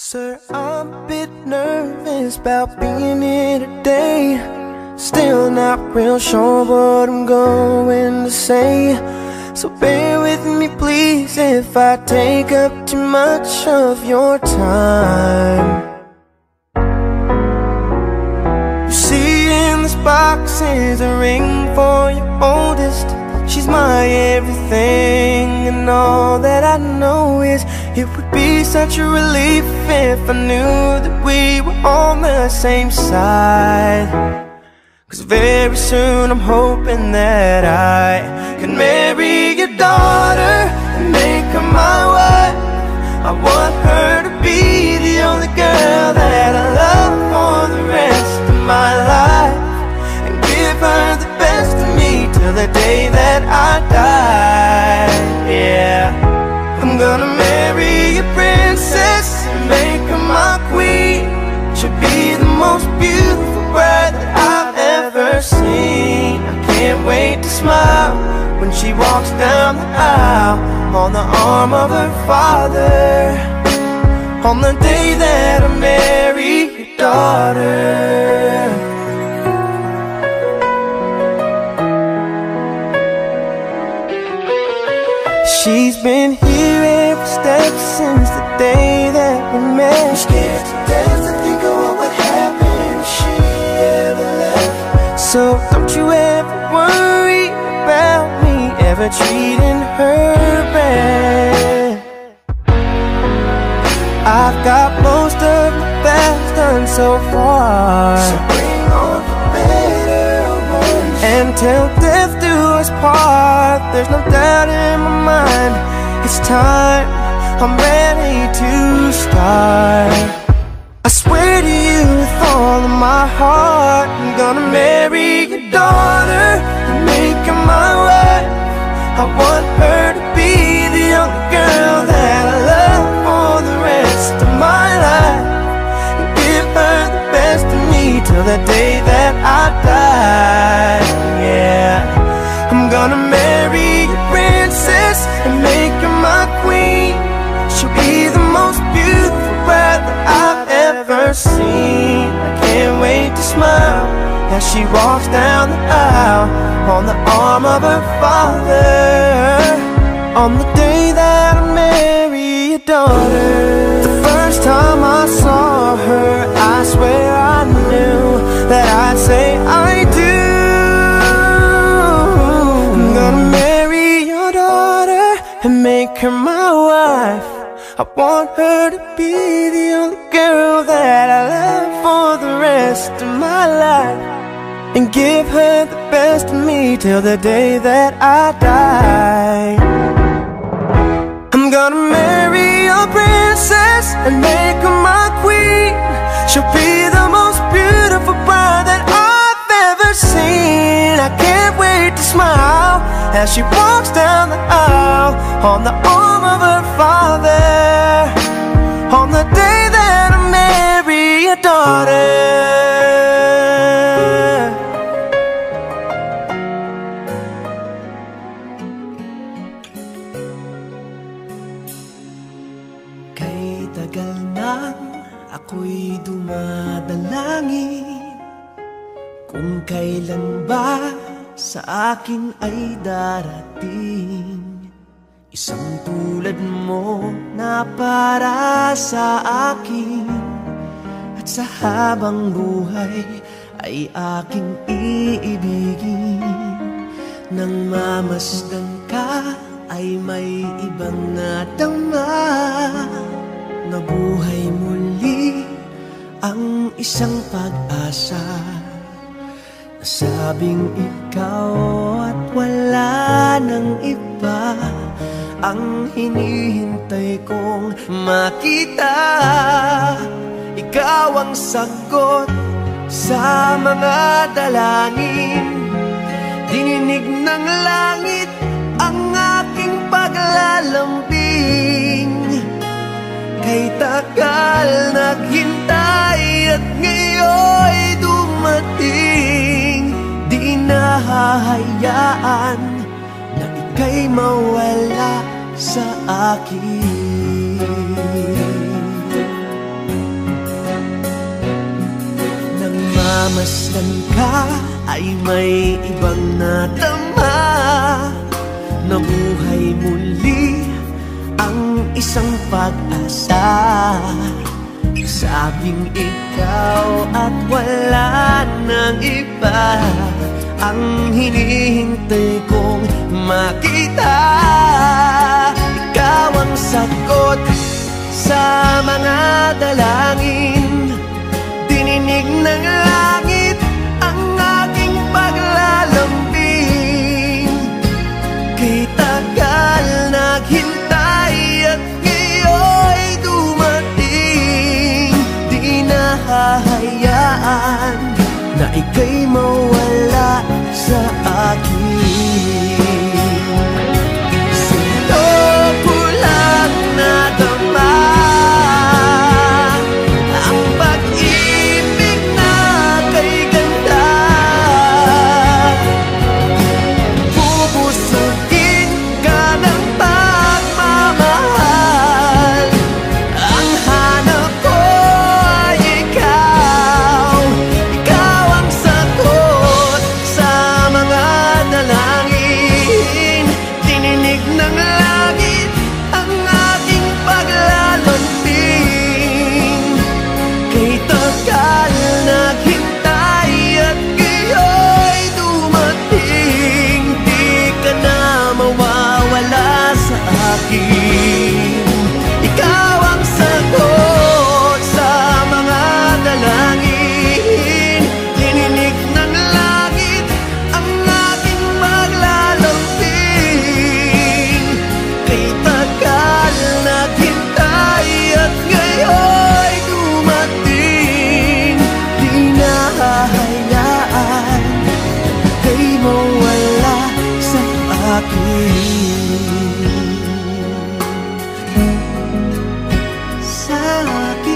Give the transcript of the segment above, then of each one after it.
Sir, I'm a bit nervous about being here today. Still not real sure what I'm going to say. So bear with me please if I take up too much of your time. You see in this box is a ring for your oldest. She's my everything, and all that I know is it would be such a relief if I knew that we were on the same side. 'Cause very soon I'm hoping that I can marry your daughter and make her my wife. I want her to be the only girl that I love for the rest of my life, and give her the best of me till the day that I die. Yeah, I'm gonna marry a princess and make her my queen. She'll be the most beautiful bride that I've ever seen. I can't wait to smile when she walks down the aisle on the arm of her father, on the day that I marry your daughter. She's been here every step since the day that we met. I'm scared to death to think of what would happen if she ever left. So don't you ever worry about me ever treating her bad. I've got most of the best done so far, so bring on the better ones. And till death do us part, there's no doubt in my mind, it's time, I'm ready to start. I swear to you with all of my heart, I'm gonna marry your daughter and make her my wife. I want her to be the only girl that I love for the rest of my life, and give her the best of me till the day that I die. Yeah, I'm gonna marry a princess and make her my queen. She'll be the most beautiful bride that I've ever seen. I can't wait to smile as she walks down the aisle on the arm of her father, on the day that I marry your daughter. The first time I saw her, I swear I knew that I'd say I do. I'm gonna marry your daughter and make her my wife. I want her to be the only girl that I love for the rest of my life, and give her the best of me till the day that I die. I'm gonna marry a princess and make her my queen. She'll be the most beautiful bride that I've ever seen. I can't wait to smile as she walks down the aisle on the arm of her father, on the day that I marry your daughter. Kay tagal nang ako'y dumadalangin kung kailan ba sa akin ay darating isang tulad mo na para sa akin, at sa habang buhay ay aking iibigin. Nang mamasdan ka ay may ibang nadama, nabuhay muli ang isang pag-asa. Nasabing ikaw at wala nang iba ang hinihintay kong makita. Ikaw ang sagot sa mga dalangin, dininig ng langit ang aking paglalambing. Kay tagal naghintay at ngayon'y dumating, di nahahayaan na ika'y mawala sa akin. namasdan ka ay may ibang natama. Nabuhay muli ang isang pag-asa. Sabing ikaw at wala nang iba ang hinihintay kong makita. Ikaw ang sagot sa mga dalangin, dininig ng langit ang aking paglalambing. Kay tagal naghintay at ngayon'y dumating. Di na hahayaan na ika'y mawala sa akin. Sino ko lang nadama ang pag-ibig na kay ganda. Bubusugin ka ng pagmamahal. Ang hanap ko ay ikaw. Ikaw ang sagot sa mga dalangin, dininig ng langit ang aking paglalambing. Kay tagal naghintay at ngayon'y dumating. Di ka na mawawala sa akin. Ikaw ang sagot sa mga dalangin, dininig ng langit ang aking paglalambing. Kay tagal naghintay at ngayon'y dumating. Di na hahayaan kay mawala sa akin. Sa akin.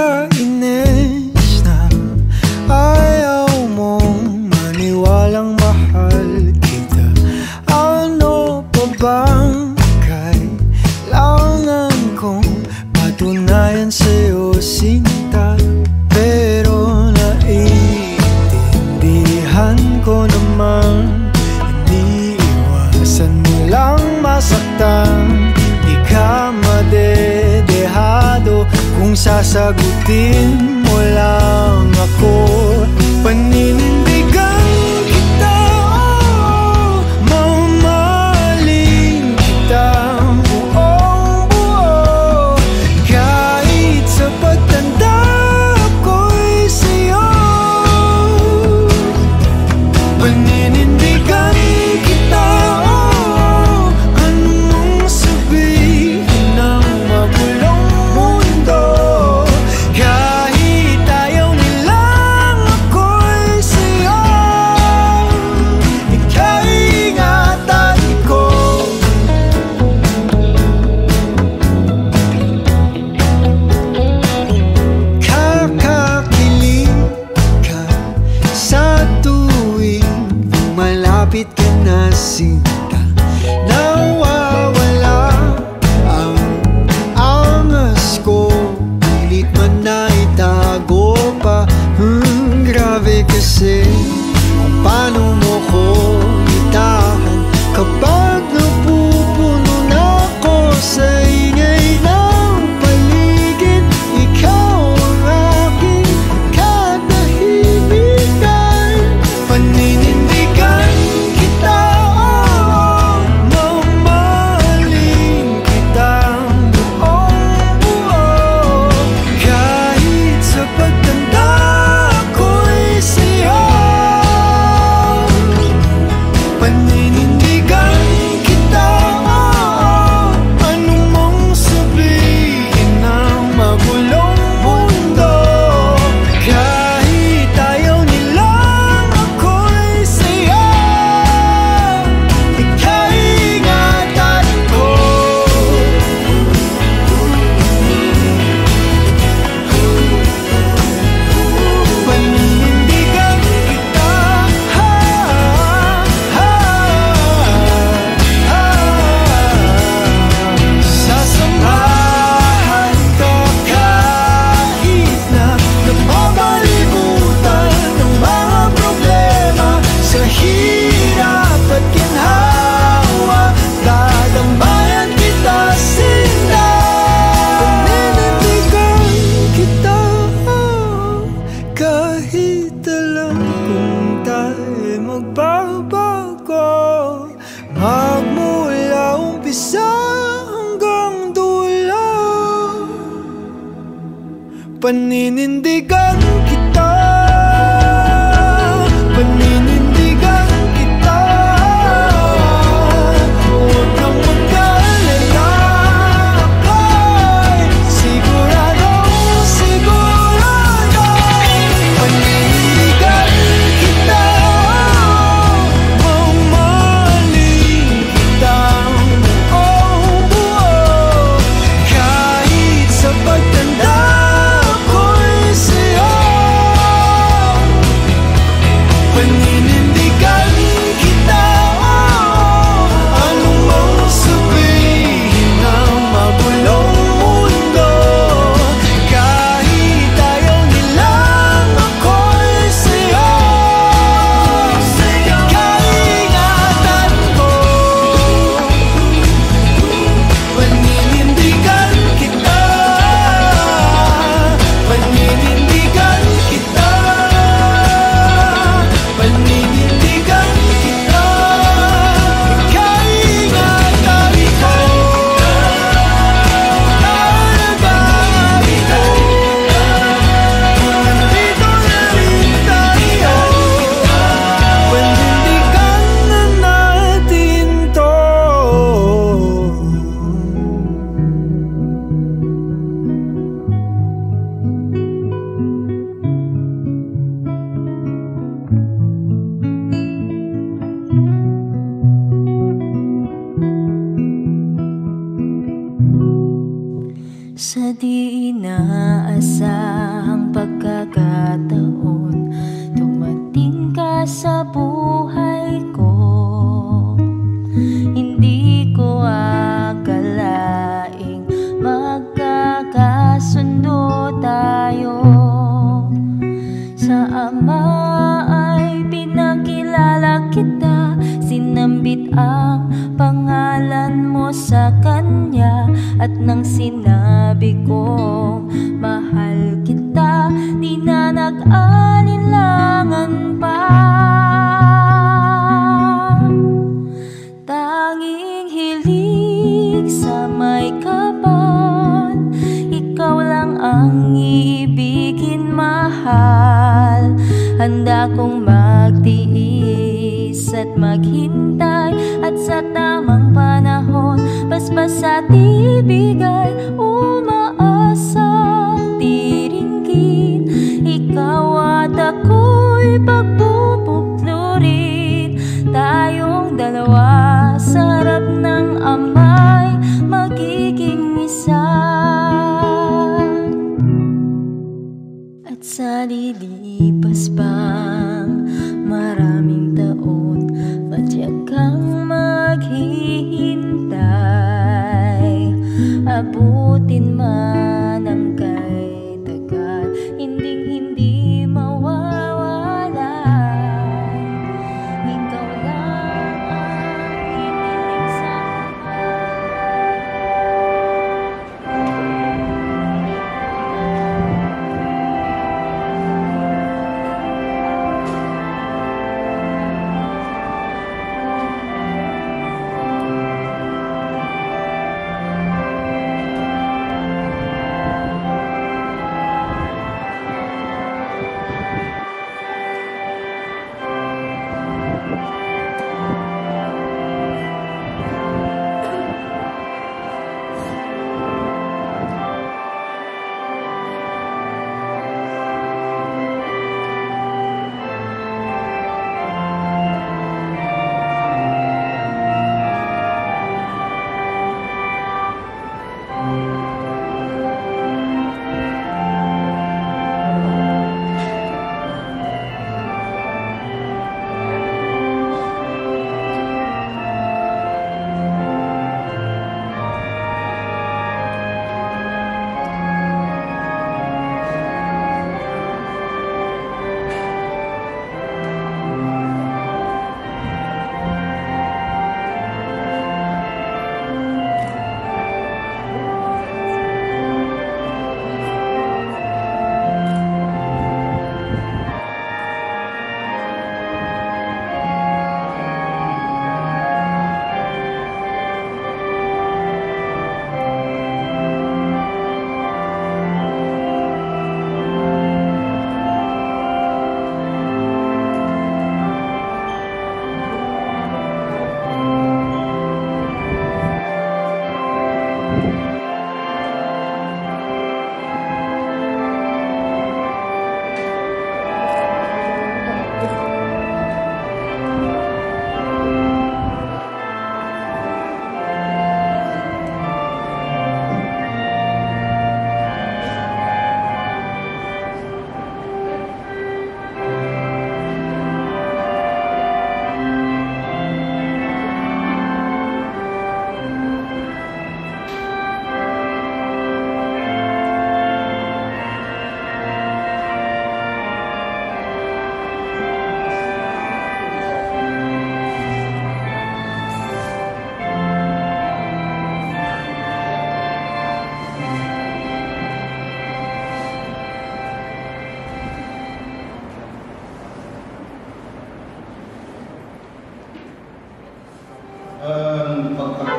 Kakainis na ayaw mong maniwalang mahal kita. Ano pa bang kailangan kong patunayan sa'yo, sinta? Pero naiintindihan ko naman, hindi iwasan mo lang masaktan. Di ka madedehado kung sasagutin mo lang ako. Paninindigan kita, oh, mamahalin kita buong buo. Kahit sa pagtanda ko'y sa'yo. Paninindigan kita, oh, anong sabihin ng magulong mundo. Kahit ayaw nilang Paninindigan kita, paninindigan kita. Huwag kang mag-alala, ako'y siguradong sigurado. Paninindigan kita, mamahalin kita buong buo. Kahit sa pagtanda paninindigan kita, anong mang sabihin ng magulong mundo. Kahit ayaw nilang ako'y sa'yo, kaingatan ko. Paninindigan kita, paninindigan kita. Paninindigan kita, kaingatan ko. Alagaan ko, nandito na rin tayo. Panindigan na natin to. Sa di inaasahang pagkakataon, dumating ka sa buhay ko. Hindi ko akalaing magkakasundo tayo. Sa Ama ay pinakilala kita, sinambit ang pangalan mo sa Kanya. At nang sinabi kong mahal kita, di na nag-alinlangan pa. Tanging hilig sa may kaban, ikaw lang ang ibigin, mahal. Handa kong magtiis at maghintay, at sa tamang panahon basbas at ibigay, umaasang tiringgin. Ikaw at ako'y pagbubuklurin, tayong dalawa sa harap ng Ama'y magiging isa. At sa lilipas pang maraming taon, matyagang kang maghihintay. Abutin man ang kay tagal, hindi mawawala. Ikaw lang ang hiniling sa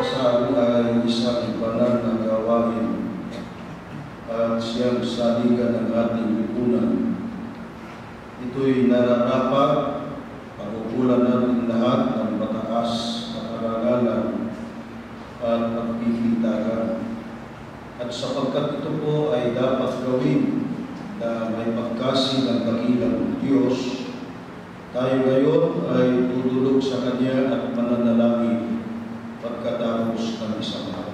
pagkakasal ay isang banal na gawain at siyang saligan ng ating lipunan. Ito'y nararapat pagkukulan natin lahat ng mataas na karangalan at pagpipitagan. At sapagkat ito po ay dapat gawin na may pagkasi ng dakilang Diyos, tayo ngayon ay tutulog sa Kanya at mananalangin pagkatapos ng isang araw.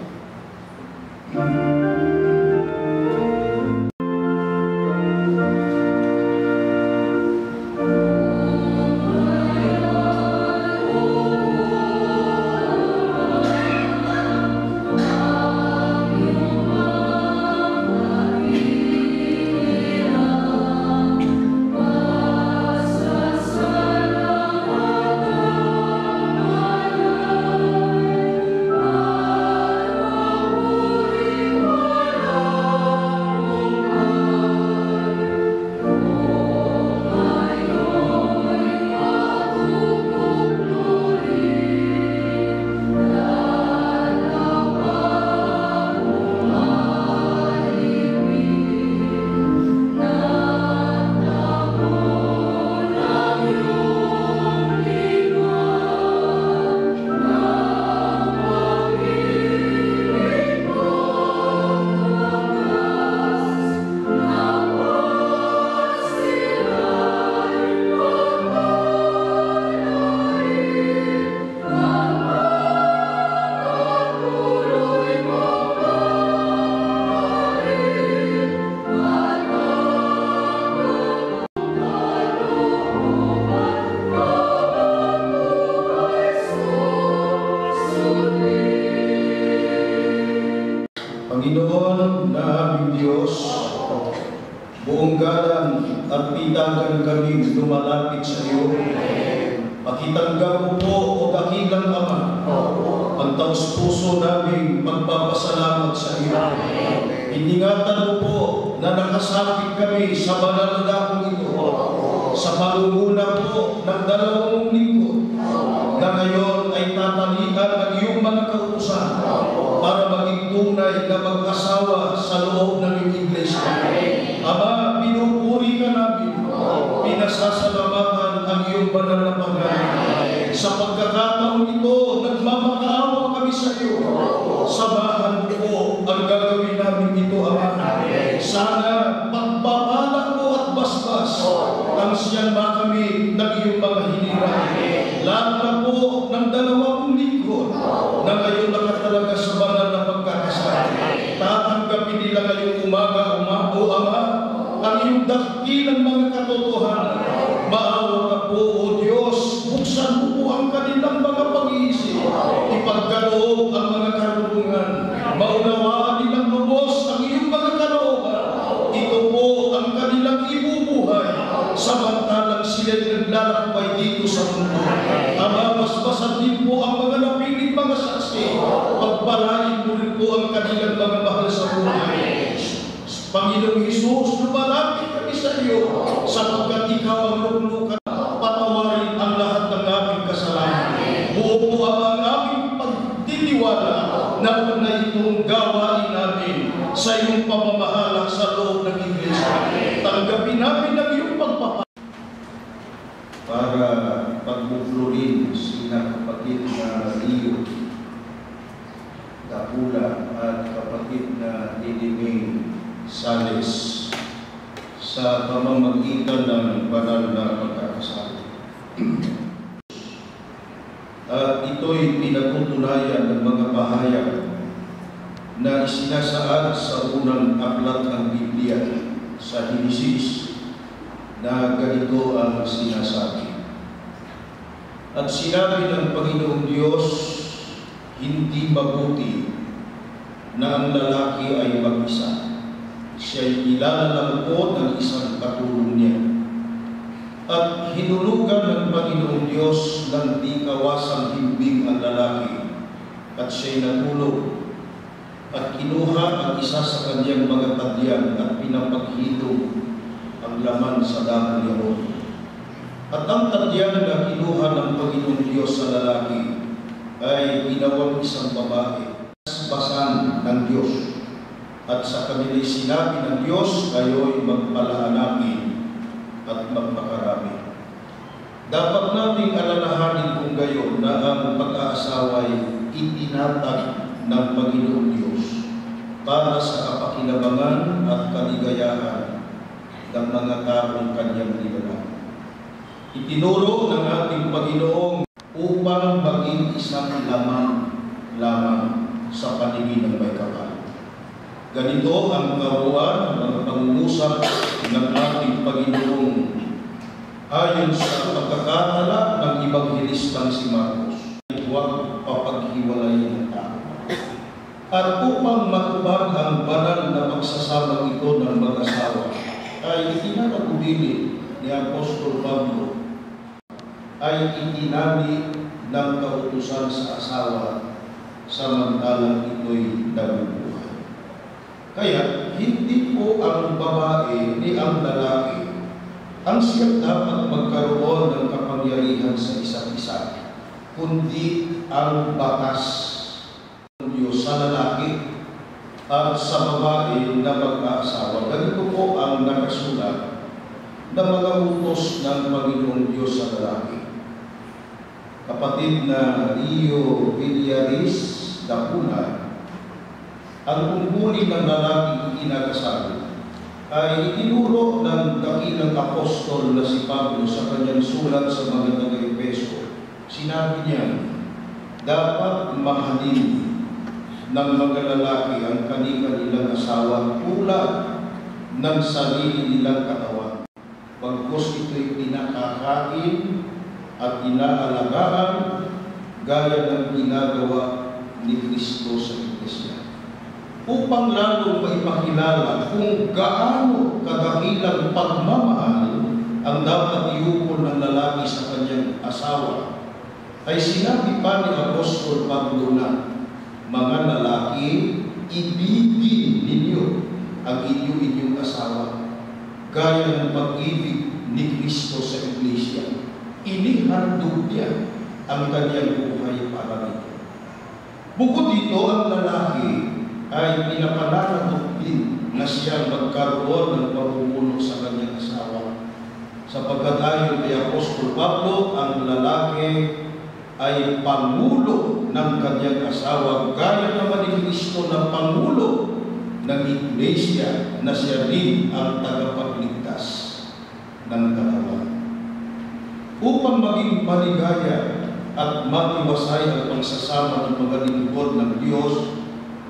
Panginoon na aming Diyos, buong galang at pitagan kami lumalapit sa iyo. Pakitanggap mo po o dakilang Ama ang taos-puso naming magpapasalamat sa iyo. Iningatan mo po na nakasapit kami sa banal na dakong ito sa pangunguna po ng 2 lingkod na ngayon ay tatalian ng iyong mga kautusan para maging tunay na mag-asawa sa loob ng iyong iglesia. Ama, pinupuri ka namin, pinasasalamatan ang iyong banal na pagkain. Sa pagkakataon ito, nagmamakaawa kami sa iyo. Samahan po ang gagawin namin ito, Ama. Sana pagpapala mo at basbas ang siyang kami ng iyong mga hinirang. Lalo na po ng 2 lingkod na ngayon nakatalaga sa banal na pagkakasal. Tatanggapin nila ngayong umaga, o Ama, ang iyong dakilang mga katotohanan. Maawa ka po, O Diyos, buksan mo po ang kanilang mga pag-iisip. Ipagkaloob ang mga karunungan. Maunawaan nilang lubos ang iyong mga kalooban. Ito po ang kanilang ibubuhay. Samantalang sila'y naglalakbay dito sa mundo. Ama, basbasan din po ang mga napiling mga saksi. Pagpalain mo rin po ang kanilang mga mahal sa buhay. Panginoong Hesus, lumalapit kami sa iyo sapagkat ikaw ang luklukan. Patawarin ang lahat ng aming kasalanan. Buo po ang aming pagtitiwala na unay itong gawain namin sa iyong pamamahala sa loob ng iglesia. Tanggapin namin ang iyong pagpapala. Para pagmuflurin sina kapatid na Rio Dapula at kapatid na Didiming Sales sa pamamagitan ng banal na pagkakasal. At ito'y pinatutunayan ng mga pahayag na isinasaad sa unang aklat ng Biblia sa Henesis na ganito ang sinasabi. At sinabi ng Panginoong Diyos, hindi mabuti na ang lalaki ay mag-isa. Siya'y ilalangkot ng isang katulong niya. At hinulugan ng Panginoong Diyos ng di kawasang himbing ang lalaki, at siya'y natulog. At kinuha ang isa sa kanyang mga tadyan at pinapaghilom ang laman sa damang yaon. At ang tadyan na kinuha ng Panginoong Diyos sa lalaki ay ginawang isang babae, basan ng Diyos. At sa kanila'y sinabi ng Diyos, kayo'y magpalaanakin at magpakarami. Dapat nating alalahanin kung gayon na ang pag-aasawa'y itinatag ng Panginoong Diyos para sa kapakinabangan at kaligayahan ng mga taong kanyang nilalang. Itinuro ng ating Panginoong upang maging isang lamang sa paningin ng may kapal. Ganito ang karuan ng pangungusap ng ating Panginoong ayon sa pagkakatala ng Ebanghelistang si Marcos. Huwag papaghiwalayin ng tao. At upang matupad ang banal na pagsasama ito ng mag-asawa, ay itinatagubili ni Apostol Pablo, ay itinali ng kautusan sa asawa samantalang ito'y nabubuhay. Kaya, hindi po ang babae ni ang lalaki ang siyang dapat magkaroon ng kapangyarihan sa isa't isa, kundi ang batas ng Diyos sa lalaki at sa babae na mag-aasawa. Ganito po ang nakasulat na mga utos ng Panginoong Diyos sa lalaki. Kapatid na Rio Villaris Dapuna, ang tungkulin ng lalaking ikinagasabi ay itinuro ng dakilang apostol na si Pablo sa kanyang sulat sa mga taga-Efeso. Sinabi niya, dapat mahalin ng mga lalaki ang kanilang asawa tulad ng sarili nilang katawan. Pagkos ito'y pinakakain at inaalagaan gaya ng ginagawa ni Kristo sa Iglesia, upang lalong maipakilala kung gaano kadakilang pagmamahal ang dapat iukol ng lalaki sa kanyang asawa. Ay sinabi pa ni Apostol Pablo na, mga lalaki, ibigin ninyo ang inyong asawa gaya ng pag-ibig ni Kristo sa Iglesia. Inihandog niya ang kanyang buhay para nito. Bukod dito, ang lalaki ay pinapananatok din na siya magkaroon ng pamumuno sa kanyang asawa. Sapagkat ayon kay Apostol Pablo, ang lalaki ay pangulo ng kanyang asawa, gaya naman ni Kristo na pangulo ng Iglesia na siya rin ang tagapagligtas ng katawan. Upang maging maligaya at matiwasay ang pagsasama ng mga lingkod ng Diyos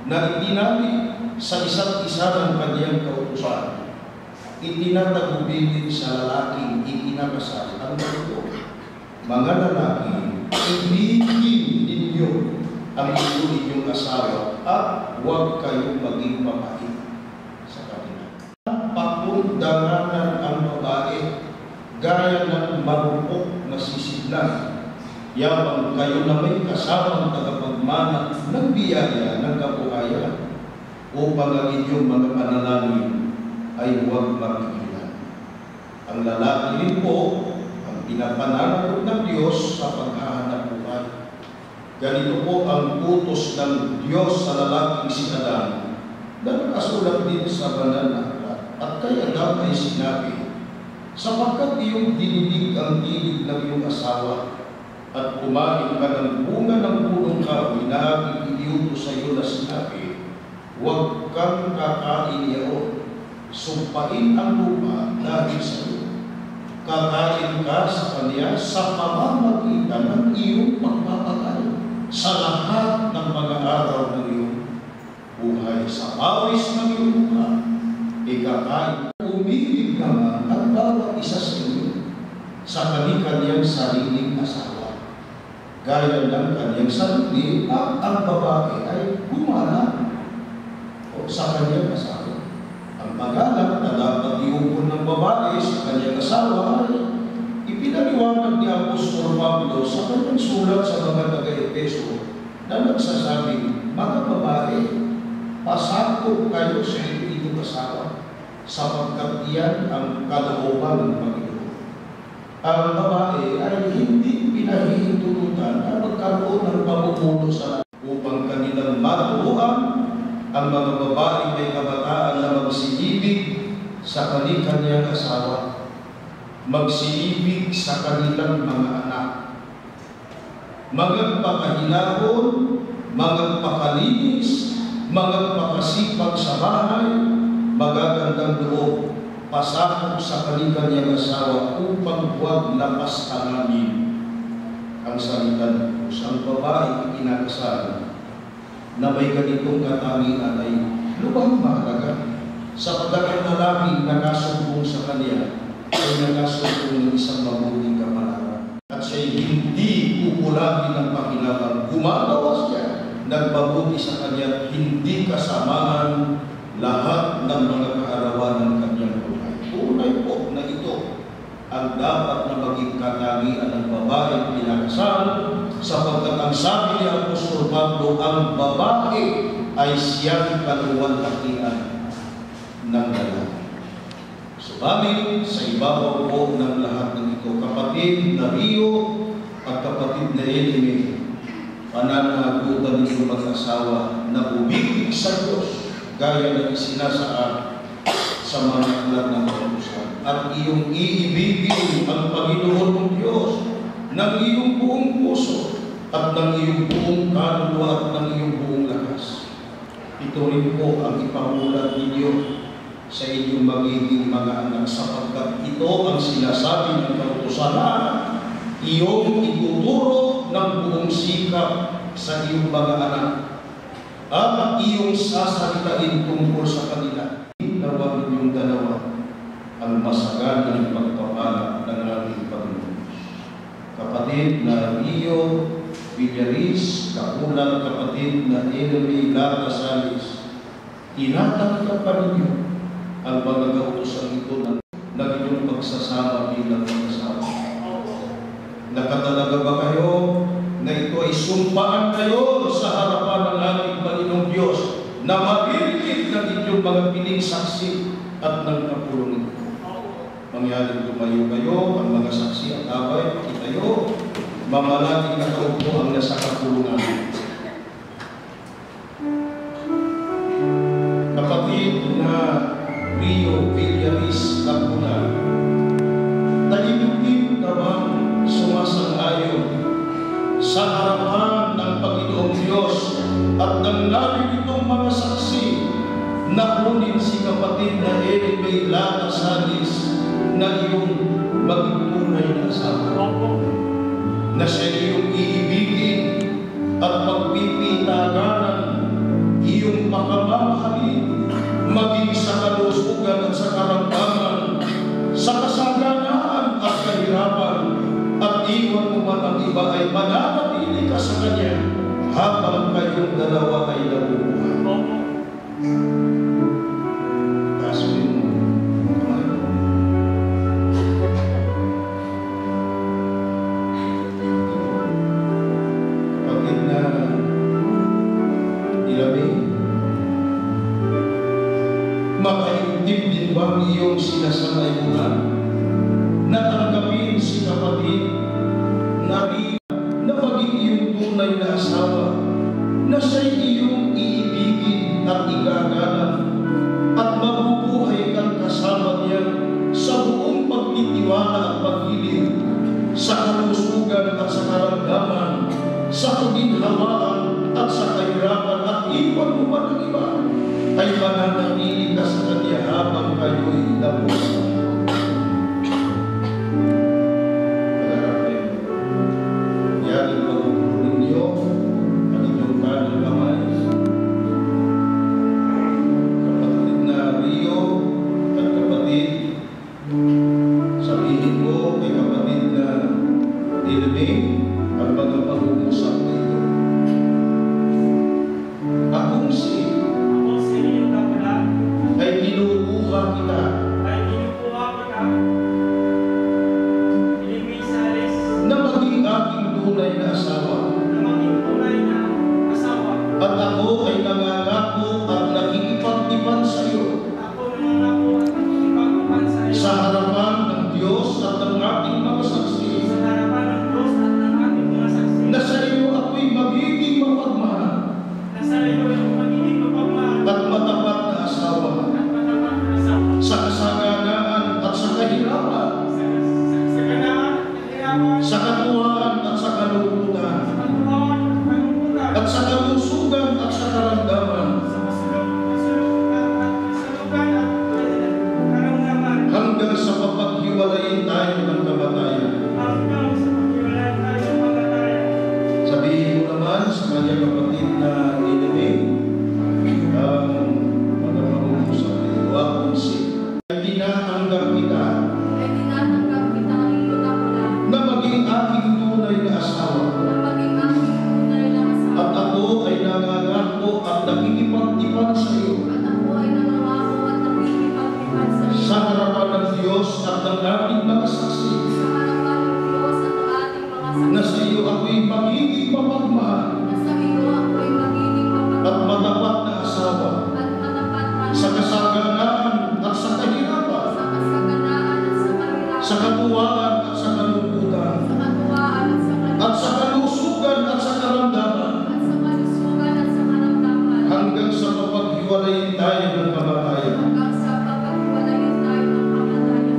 na itinali sa isa't isa ng kanyang kautusan, itinatagubili sa lalaking ikinakasal ang ganito, mga lalaki, ibigin ninyo ang inyong asawa at huwag kayong maging mapait sa kanila. Pakundanganan ang babae gaya ng marupok na sisidlan, yabang kayo na may kasamang tagapagmana ng biyaya ng kabuhayan, upang ang inyong mga panalangin ay huwag mapigilan. Ang lalaki rin po ang pinapananagot ng Diyos sa paghahanap buhay. Ganito po ang utos ng Diyos sa lalaking si Adan na nakasulat din sa banal na aklat. At kay Adan ay sinabi, sapagkat iyong dinidig ang tinig ng iyong asawa at kumain ka ng bunga ng punong kahoy na aking iniutos sa iyo na sinabi, huwag kang kakain iyon, sumpain ang lupa dahil sa iyo. Kakain ka sa kanya sa pamamagitan ng iyong pagpapakain sa lahat ng mga araw ng iyong buhay. Sa pawis ng iyong mukha, ikakain. Umilig naman ang bawat isa sa inyo sa kanyang sariling asawa, gaya ng kanyang sarili at ang babae ay gumana sa kanyang asawa. Ang paggalang na dapat iukol ng babae sa kanyang asawa ay ipinaliwanag ni Apostol Pablo sa kanyang sulat sa mga taga-Efeso na nagsasabing, mga babae, pasakop kayo sa inyong asawa, sapagkat iyan ang kalooban ng Panginoon. Ang babae ay hindi kahintulutan na magkaroon ng pamumuno sa upang kanilang maturuan ang mga babae may kabataan na magsilibig sa kanilang asawa, magsilibig sa kanilang mga anak, magpakahilabon, magpakalinis, magpakasipag sa bahay, magagandang loob, pasakop sa kanilang asawa upang huwag lapastanganin ang salita ng Diyos. Ang babae ikinakasal na may ganitong katangian ay lubhang mahalaga sapagkat ang lalaki nakasumbong sa kanya ay nakasumbong ng isang mabuting kapalaran. At siya'y hindi kukulangin ng pakinabang. Gumagawa siya, nagpabuti sa kanya, hindi kasamahan lahat ng mga kaarawan ng kanyang buhay. Tunay po na ito ang dapat na maging katangian ng babae pinakasal sapagkat ang sabi ni Apostol Pablo, ang babae ay siyang kaluwalhatian ng lalaki. Subalit, sa ibabaw po ng lahat ng ito, kapatid na Rio at kapatid na Elime, pananagutan ninyo mag-asawa na umibig sa Diyos gaya ng isinasaad sa mga aklat ng kautusan. At iyong iibigin ang Panginoon mong Diyos ng iyong buong puso at ng iyong buong kaluluwa at ng iyong buong lakas. Ito rin po ang ipamulat ninyo sa inyong magiging mga anak sapagkat ito ang sinasabi ng kautusan na iyong ituturo ng buong sikap sa iyong mga anak at iyong sasalitain tungkol sa kanila. Nawag ninyong dalawa ang masaganang pagpapala ng ating Panginoon. Kapatid na Rio Villaris, kakulang kapatid na Elime Lara Salis, tinatanggap pa ninyo ang mga kautusan ito ng inyong pagsasama bilang mag-asawa. Nakatalaga ba kayo na ito ay sumpaan kayo sa harapan ng ating Panginoong Diyos na mabibigit ng inyong mga piling saksi at ng kapulong ito? Mangyaring tumayo kayo, ang mga saksi at abay, itayo, mamalaking nakaupo ang nasa kapulungan. Kapatid na Rio Villaris Laguna, tahimik naman sumasang-ayon sa harapan ng Panginoong Diyos at ng nariritong mga saksi na kunin si kapatid na Elime Lara Salis na iyong magtunay na asawa, na siya iyong iibigin at pagpipitaganan, iyong pakamamahalin, maging sa kalusugan at sa karamdaman, sa kasaganaan at kahirapan, at iwan mo man ang iba ay mananatili ka sa kanya habang kayong dalawa ay nabubuhay. Kasuin mo. Kapatid na Elime, makaintindi din ba ang iyong sinasanayunan na tanggapin si kapatid na Rio na maging iyong tunay na asawa, na siya'y iyong iibigin at igagalang at mabubuhay kang kasama niya sa buong pagtitiwala at paghiling, sa kalusugan at sa karamdaman, sa kaginhawaan at sa kahirapan, at iwan mo man ang iba ay mananatili ka sa kanya habang kayo'y nabuhay. Ako si Rio Capula, ay kinukuha kita ay paghiwalayin tayo ng kamatayan. hanggang sa paghiwalayin tayo ng kamatayan.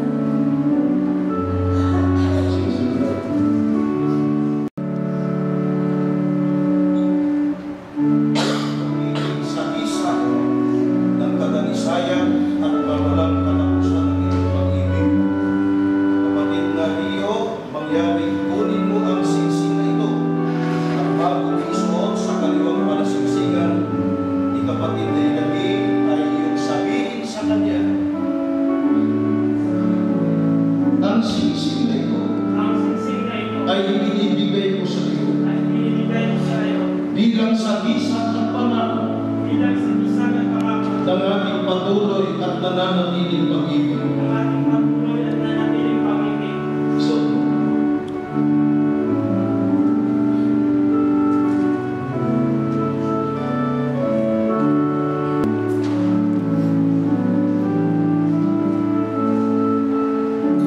Pagiging sa isa ng kadalisayan at walang katapusan ng iyong pag-ibig. Kapatid na Rio, mangyari kunin mo ang singsing na ito at bago isuot sa kaliwang palasingsingan, ni kapatid na Ilagin ay iyong sabihin sa kanya, ang singsing na ito ay ibinibigay ko sa iyo bilang sagisag at pangako ng ating patuloy at nananatiling pag-ibig. So,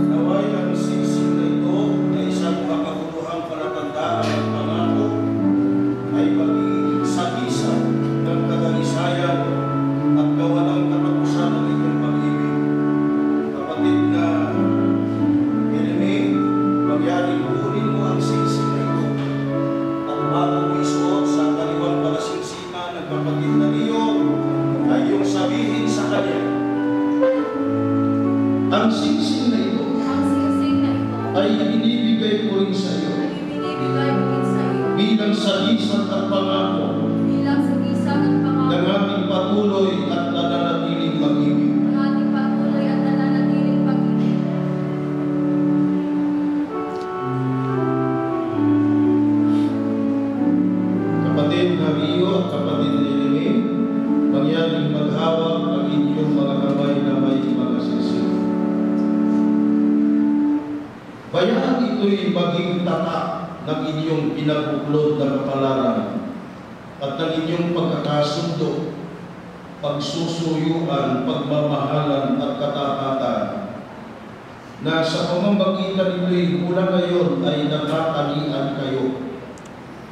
naway ang singsing na ito na isang makabuluhang palatandaan ng pangako ay magiging sagisag ng kadalisayan at kawalang katapusan ng inyong pag-ibig. Kapatid na Eliming, magyari kunin mo ang singsing na ito at bago mo isuot sa kaliwang palasingsingan ng kapatid na Rio ay iyong sabihin sa kanya, ang singsing na ito Ang singsing na ito ay ibinibigay ko rin sa iyo ay ibinibigay ko rin sa iyo bilang sagisag at pangako bilang sagisag at ng pangako ating patuloy at nananatiling pag-ibig. ng ating patuloy at nananatiling pag-ibig. Kapatid na Rio at kapatid na Eliming, mangyaring maghawak ang inyong mga kamay na may mga singsing. Bayaan ito'y maging tatak ng inyong pinabuklod na kapalaran at ng inyong pagkakasundo, pagsusuyuan, pagmamahalan at katapatan, na sa pamamagitan nito'y mula ngayon ay nakatalian kayo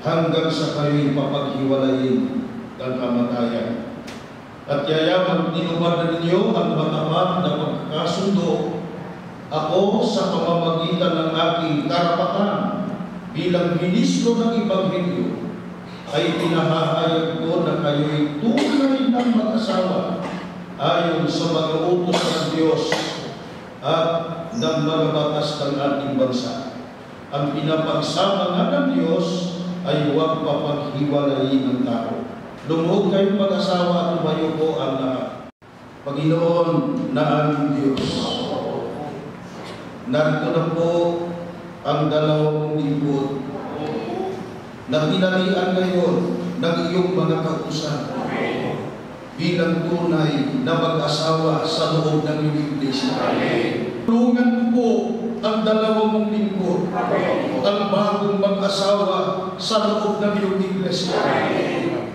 hanggang sa kayo'y papaghiwalayin ng kamatayan. At yayamang tinubad na ninyo ang matapat na pagkakasundo, ako sa pamamagitan ng aking karapatan bilang ministro ng Ebanghelyo ay pinahahayag ko na kayo'y tunay ng mag-asawa ayon sa mga utos ng Diyos at ng mga batas ng ating bansa. Ang pinapagsama nga ng Diyos ay huwag papaghiwalayin ng tao. Lumuhod kayong mag-asawa at lumayo po ang lahat. Panginoon na aming Diyos, narito na po ang dalawang lingkod na hinalian ngayon ng iyong mga kautusan bilang tunay na mag-asawa sa loob ng iyong iglesia. Tulungan po ang dalawang lingkod, ang bagong mag-asawa sa loob ng iyong iglesia.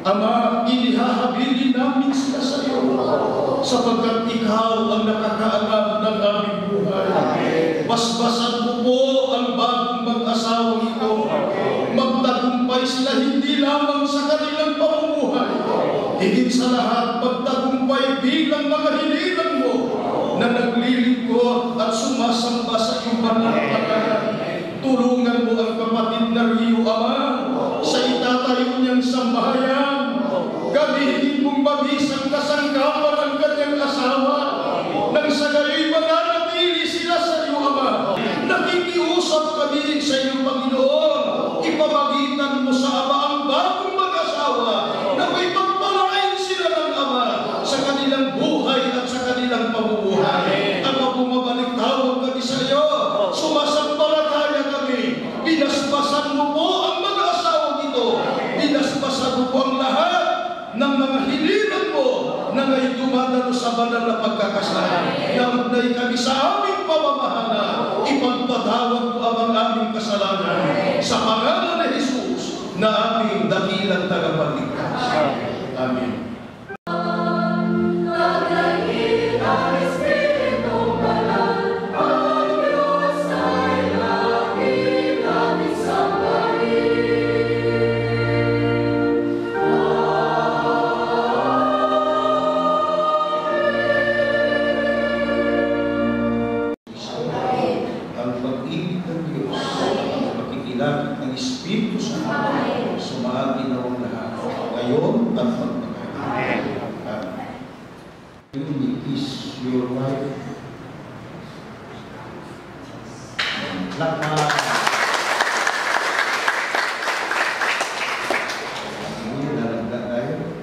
Ama, inihahabilin namin sila sa iyo sapagkat ikaw ang nakakaalam ng aming buhay. Basbasan mo po ang bagong mag-asawa ito. Magtagumpay sila hindi lamang sa kanilang pamumuhay, higit sa lahat magtagumpay bilang mga hinilang mo na naglilingkod at sumasamba sa iyong pananampalataya. Tulungan mo ang kapatid na Rio, Ama, sa itatayo niyang sambahayan. Gamitin mong mabisang kasangkapan ang kanyang asawa nang sa gayo'y mananatili sila sa iyo, Ama. Nakikiusap kami sa iyo, Panginoon. Ipamagitan mo sa Ama ang bagong mag-asawa na may pagpalain sila ng Ama sa kanilang buhay at sa kanilang pamumuhay. Ama, bumabalik tawag kami sa iyo. Sumasampalataya kami. Binasbasan mo po ang mag-asawa nito. Binasbasan mo po ang lahat ng mga hiliran mo na ngayon dumadalo sa banal na pagkakasala. Naugnay kami sa aming pamamahala. Ipagpatawad mo ang aming kasalanan sa pangalan ni Jesus na aming dakilang tagapagligtas. Amen. ngayon at magpakain. You kiss your wife. Lapat. Ini lalagdag tayo.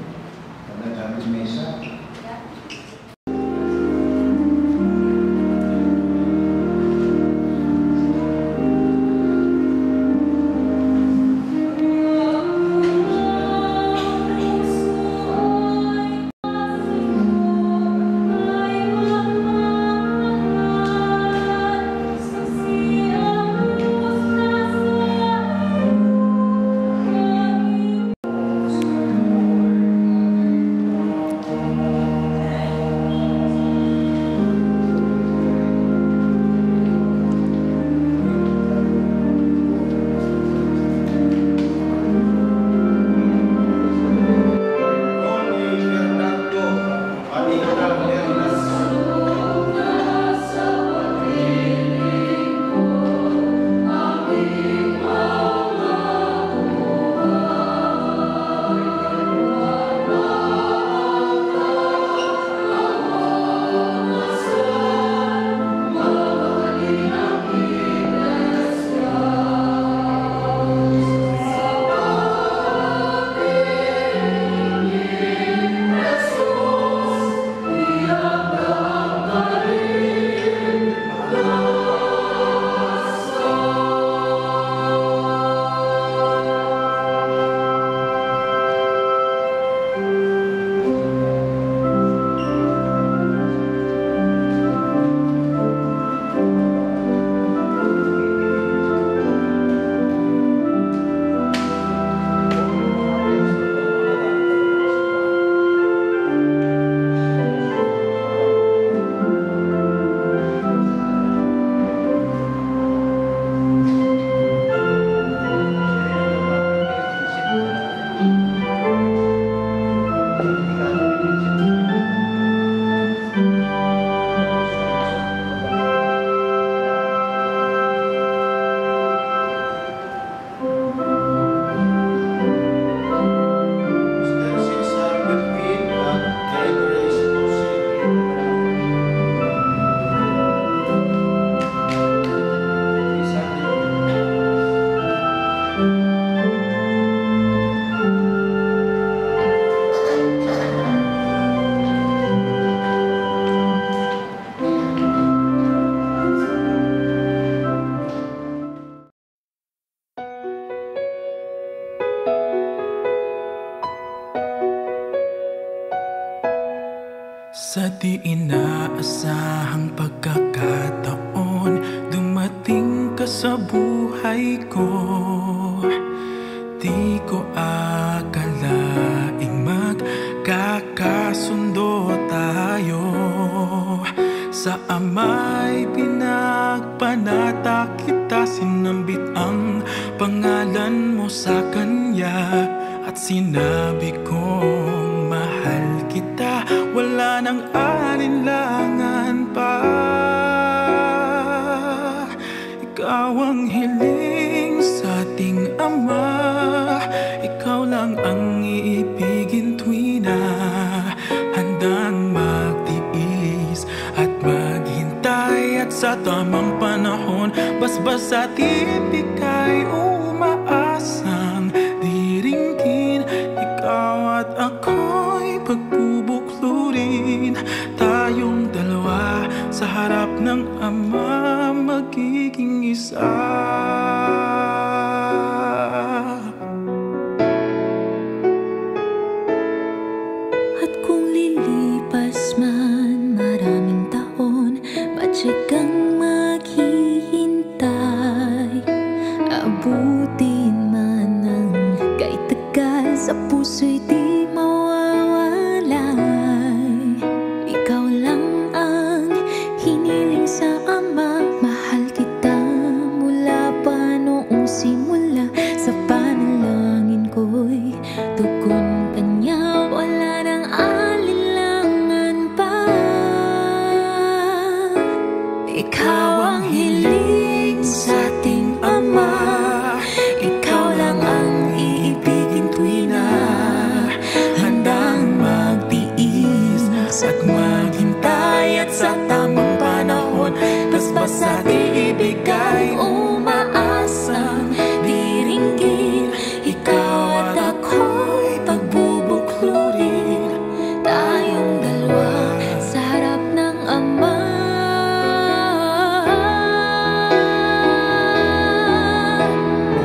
Pada kami mesa. Sa di inaasahang pagkakataon, dumating ka sa buhay ko. Di ko akalaing magkakasundo tayo. Sa Ama'y pinagpanata kita, sinambit ang pangalan mo sa Kanya, at sinabi kong mahal kita. Wala nang alinlangan pa. Ikaw ang hiling sa ating Ama, ikaw lang ang iibigin tuwi na handang magtiis at maghintay. At sa tamang panahon, basbas at ibig ay umaasang diringgin. Ikaw at ako'y pagbubuklurin, tayong dalawa sa harap ng Ama, magiging isa. At kung lilipas man maraming taon, matyagang maghihintay. Abutin man ang kahit tagal, sa puso'y di mawawalay. Ikaw lang ang hiniling sa Ama, mahal kita mula at maghintay at sa tamang panahon, basta di ibigay umaasang diringgin. Ikaw at ako'y pagbubuklurin, tayong dalawa sa harap ng Ama.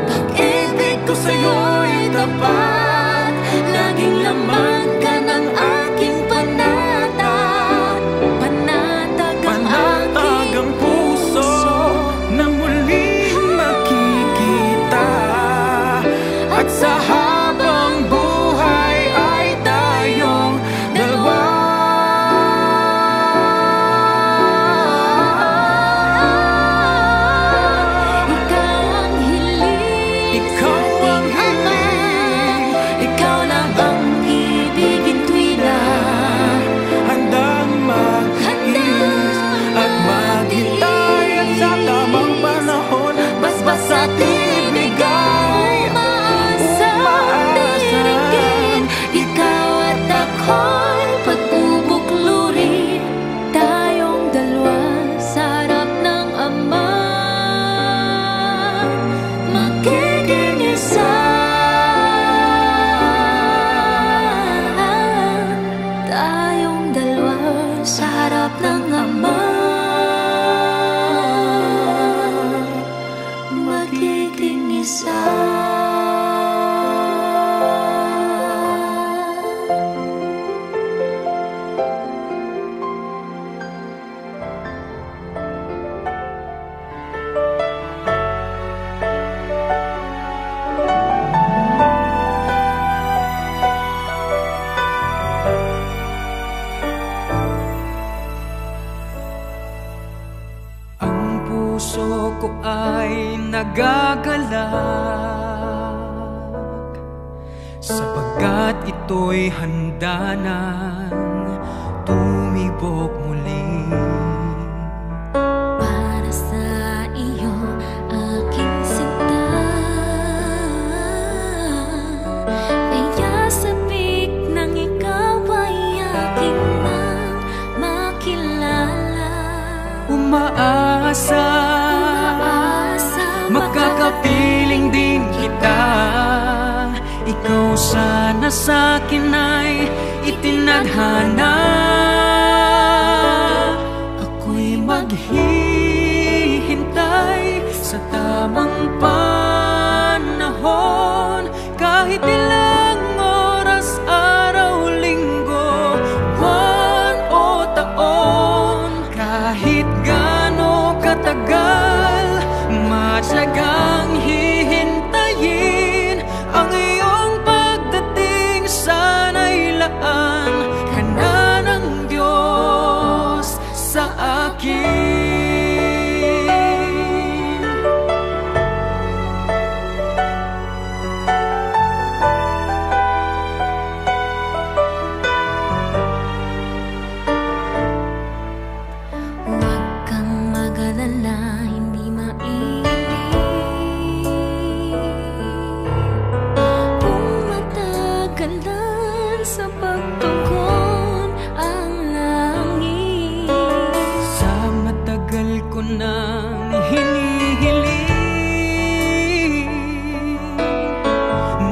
Pag-ibig ko sa'yo'y tapat, laging laman ka ng aking panatag. Panatag ang puso na muling makikita, at sa habang buhay ay tayong dalawa. Ikaw ang hiling, Ikaw ang hiling, ikaw lang ang ibigin tuwina. handang mag-iis at maghintay at sa tamang panahon, basta ibigay Umaasang diringgin, ikaw at ako'y pagbubuklurin, tayong dalawa sa harap ng Ama, magiging isa. Tayong dalawa sa harap ng Ama, magiging isa. Ang puso ko ay nagagalak, sapagkat ito'y handa nang tumibok muli. Para sa iyo, aking sinta, kaya sabik nang ikaw ay aking nang makilala. Umaasa, makakapiling din kita. Ikaw sana sa'kin ay itinadhana. Ako'y maghihintay sa tamang panahon, kahit ilang oras, araw, linggo, buwan o taon. Kahit gaano katagal, matyagang hihintayin ang iyong pagdating. Sana'y laan ka na ng Diyos sa akin. Huwag kang mag-alala, hindi kung matagalan sa pagtugon ang langit. Sa matagal ko nang hinihiling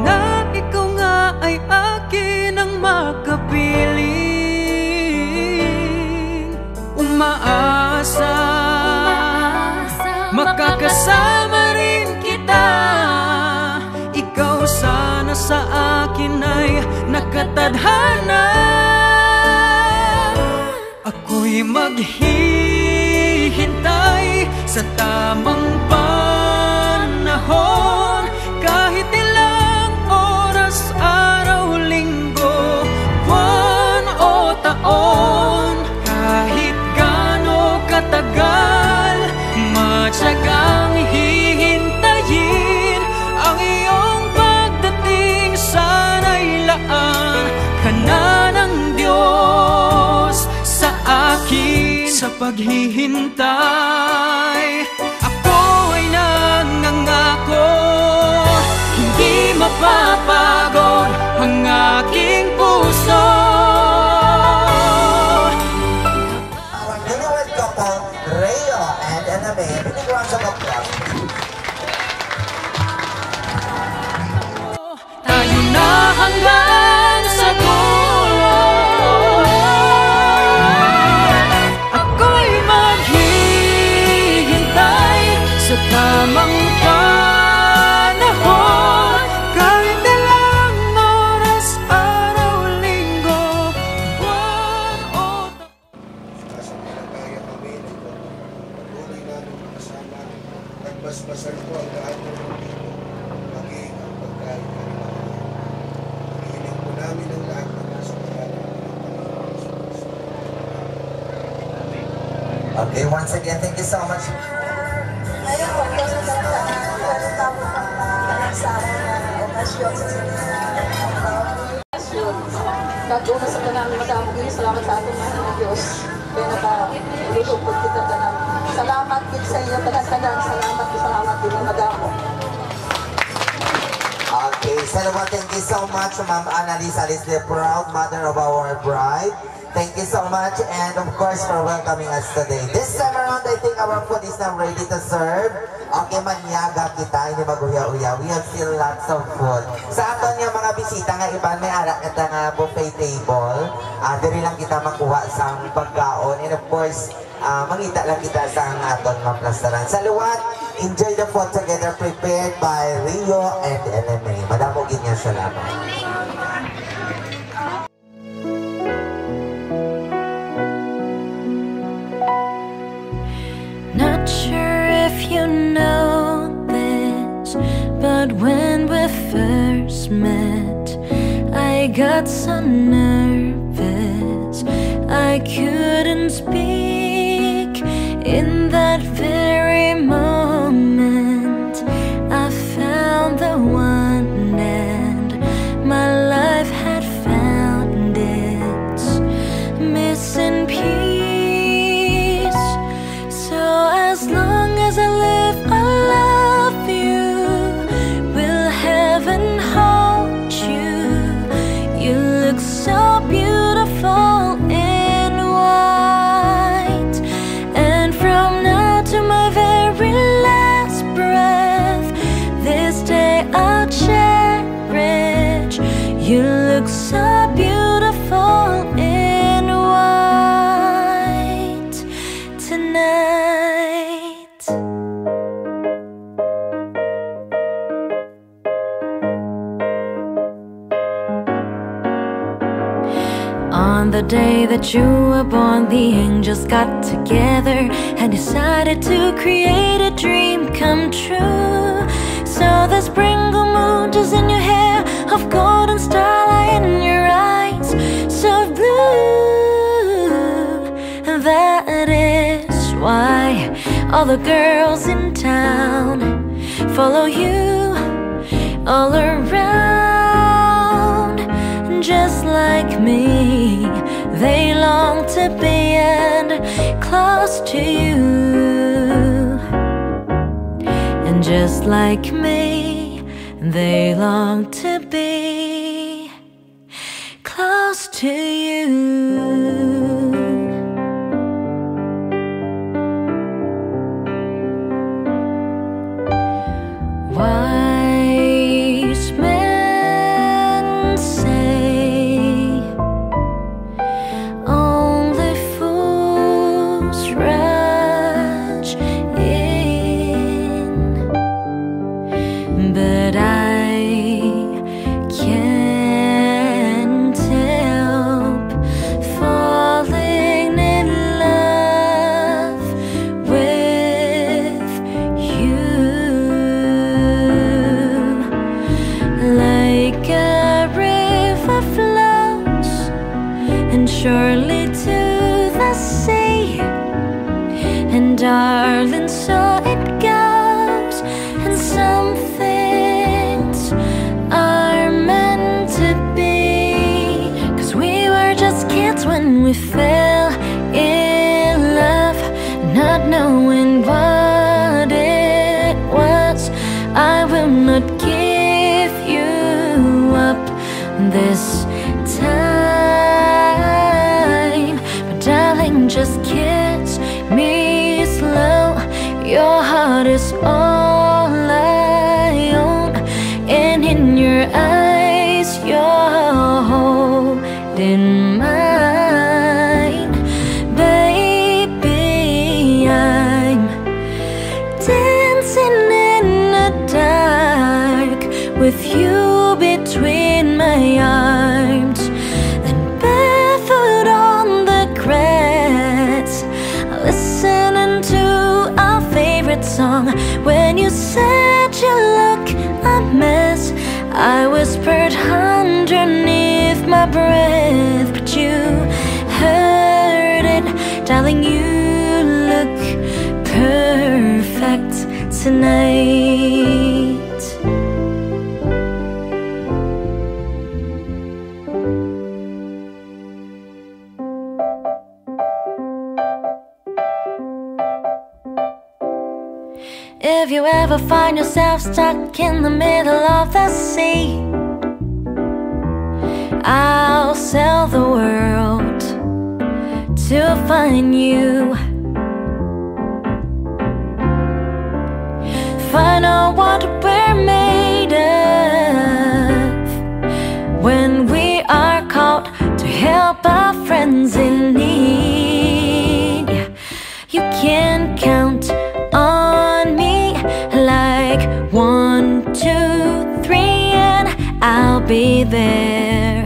na ikaw nga ay akin ang makapiling. Umaasa, makakasama rin kita. Ikaw sana sa akin ay nakatadhana. Ako'y maghihintay sa tamang panahon, kahit ilang oras, araw, linggo, buwan o taon. Kahit gaano katagal, matyagang hihintayin ang iyong pagdating. Sana'y laan ka na ng Diyos sa akin. Sa paghihintay, ako ay nangangako, hindi mapapagod ang aking puso. Tayo na hanggang sa dulo. Ako'y maghihintay sa tamang panahon. Kahit ilang oras, araw, linggo, buwan o Sa pinagaya kami ng patuloy namin makasama at basbasan ko ang lahat ng dito, maging ang pagkain kanilang. Hinihiling po namin ang lahat ng nasa pangalan ng Panginoon Jesus. Okay, once again, thank you so much. Ngayon po, ito sa tapos ng anak sa akin na okasyon sa Kaguna sa kanang madamo kayo, salamat sa ating mga Diyos. Kaya nakalulupod kita kanang. Salamat din sa inyo, tagang-tagang salamat din ang madamo. Okay, Salamat, thank you so much, Ma'am Annalisa, the proud mother of our bride. Thank you so much, and of course for welcoming us today. This time around, I think our food is now ready to serve. Okay, manyaga kita, hindi maguya-uya. We have still lots of food. Sa aton yung mga bisita nga iban, may arak kita nga buffet table. Diri lang kita makuha sa pagkaon. And of course, mangita lang kita sa aton mga plastaran. Sa luwat, enjoy the food together prepared by Rio and NMA. Madamo ginya salamat. Not sure if you know this, but when we first met, I got so nervous I couldn't speak. In that very moment, I found the one, and my life had found its missing piece. As long as I live, I love you. Will heaven hold you? You look so beautiful in white. And from now to my very last breath, this day I'll cherish. You look so beautiful in white tonight. On the day that you were born, the angels got together and decided to create a dream come true. So the sprinkle moon is in your hair, of golden starlight in your eyes, so blue. And that is why all the girls in town follow you all around. Just like me, they long to be and close to you. And just like me, they long to be close to you. Wise men say only fools rush in, but I can't help falling in love with you. Like a river flows and surely to the sea, and darling, so it goes. And some things are meant to be, 'cause we were just kids when we fell in love, not knowing what it was. I will not give you up this time, but darling, just kiss me slow. Your heart is in mine. Baby, I'm dancing in the dark with you between my arms, then barefoot on the grass, listening to our favorite song. When you said you look a mess, I whispered underneath my breath, but you heard it, darling. You look perfect tonight. If you ever find yourself stuck in the middle of the sea, I'll sail the world to find you. Find out what we're made of when we are called to help our friends in need. You can count on me like 1, 2, 3, and I'll be there.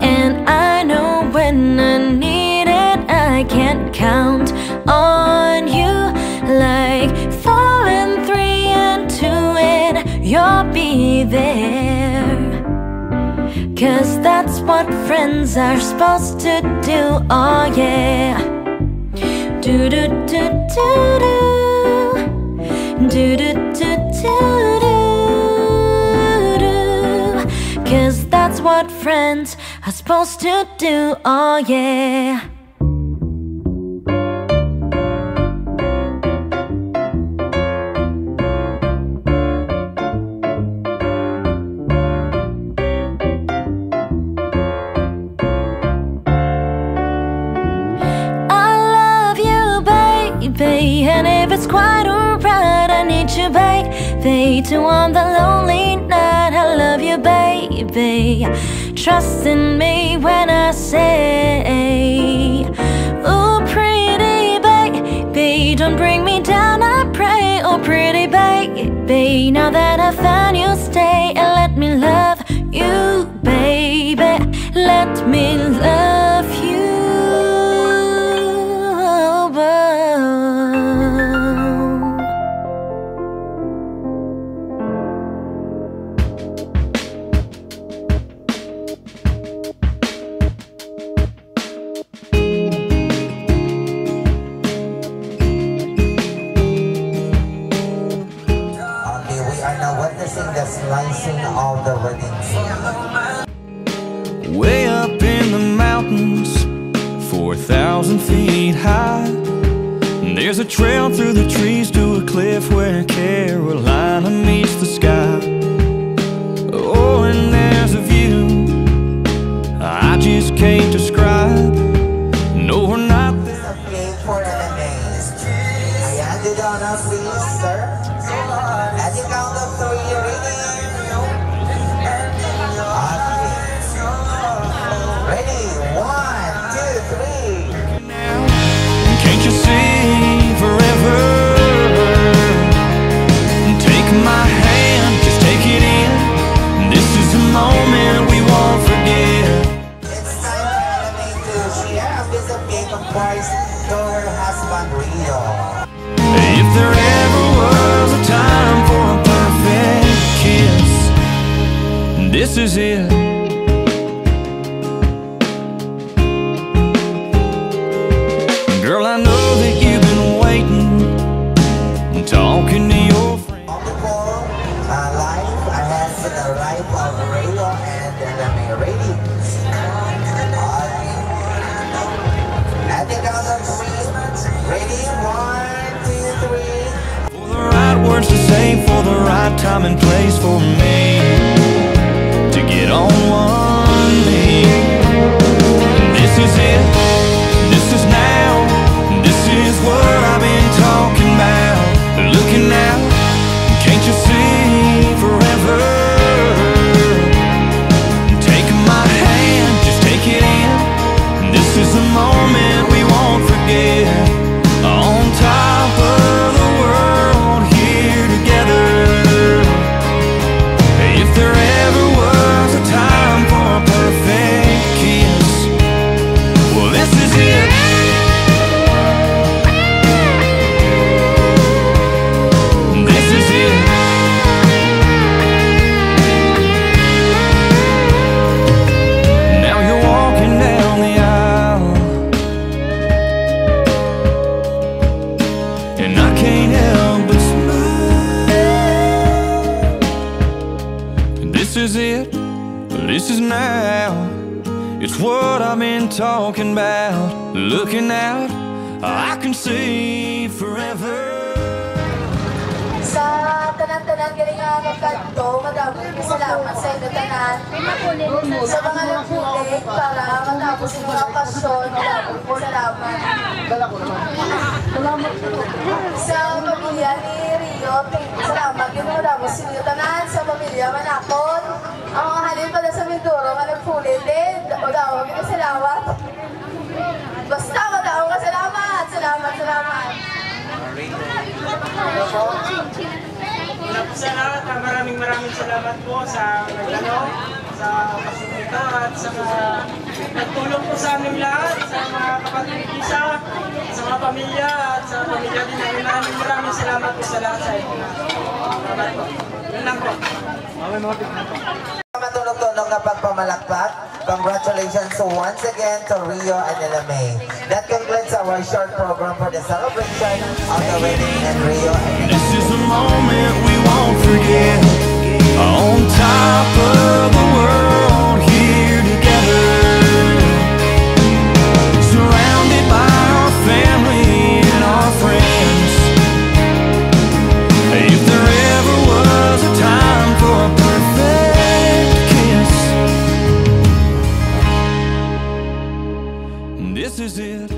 And I know when I need it, I can count on you like 4 and 3 and 2, and you'll be there. 'Cause that's what friends are supposed to do, oh yeah. Do do do do do, do do do do do, 'cause that's what friends are supposed to do, oh yeah. And if it's quite alright, I need you, baby, to on the lonely night. I love you, baby. Trust in me when I say, oh, pretty baby, don't bring me down, I pray. Oh, pretty baby, now that I found you, stay and let me love you, baby. Let me love you. The slicing of the wedding scene. Way up in the mountains, 4,000 feet high, there's a trail through the trees to a cliff where Carolina meets the sky. Oh, and there's a view I just can't describe. No, we're not there. It's a game for enemies. I ended on a please, sir. At the count of 3, ready, 1, 2, 3. Can't you see forever? Take my hand, just take it in. This is a moment we won't forget. It's time for Enemy to share a piece of cake, of course, to her husband, Rio. If there ever was a time for a perfect kiss, this is it. Girl, I know that you've been waiting and talking to your friend. Before life, I had for the life of Rio and Enemy. Ready? At the count of 3, ready, 1, 2, 3. For the right words to say, for the right time and place for me to get on one knee. This is it. This is now. This is what I've been talking about. Looking out, can't you see forever? Take my hand. about. It's what I've been talking about. Looking out, I can see forever. Sa tanan-tanan galing nga magkanto, madami salamat sa inyo tanan. Sa mga nagpulik para matapos yung mga okasyon, madami po salamat. Sa pamilya ni Rio, salamat din mo lang sa inyo tanan. Sa pamilya Manakon, ang mga halin pala sa Mindoro, nga nagpulik din. Madami ka salamat. Basta madami ka salamat. Salamat. Una po sa lahat, maraming salamat po sa naglano, sa pasunito at sa mga nagtulong po sa aming lahat, sa mga kapatid isa, sa mga pamilya at sa pamilya din namin. Maraming salamat po sa lahat sa inyo. Salamat po. Yun lang po. Matulog-tulog na pagpamalakpak. Congratulations once again to Rio and Elamay. That concludes our short program for the celebration of the wedding in Rio and Elamay. This is a moment we won't forget. On top of the world, here together, surrounded by our family and our friends. If there ever was a time for a perfect kiss, this is it.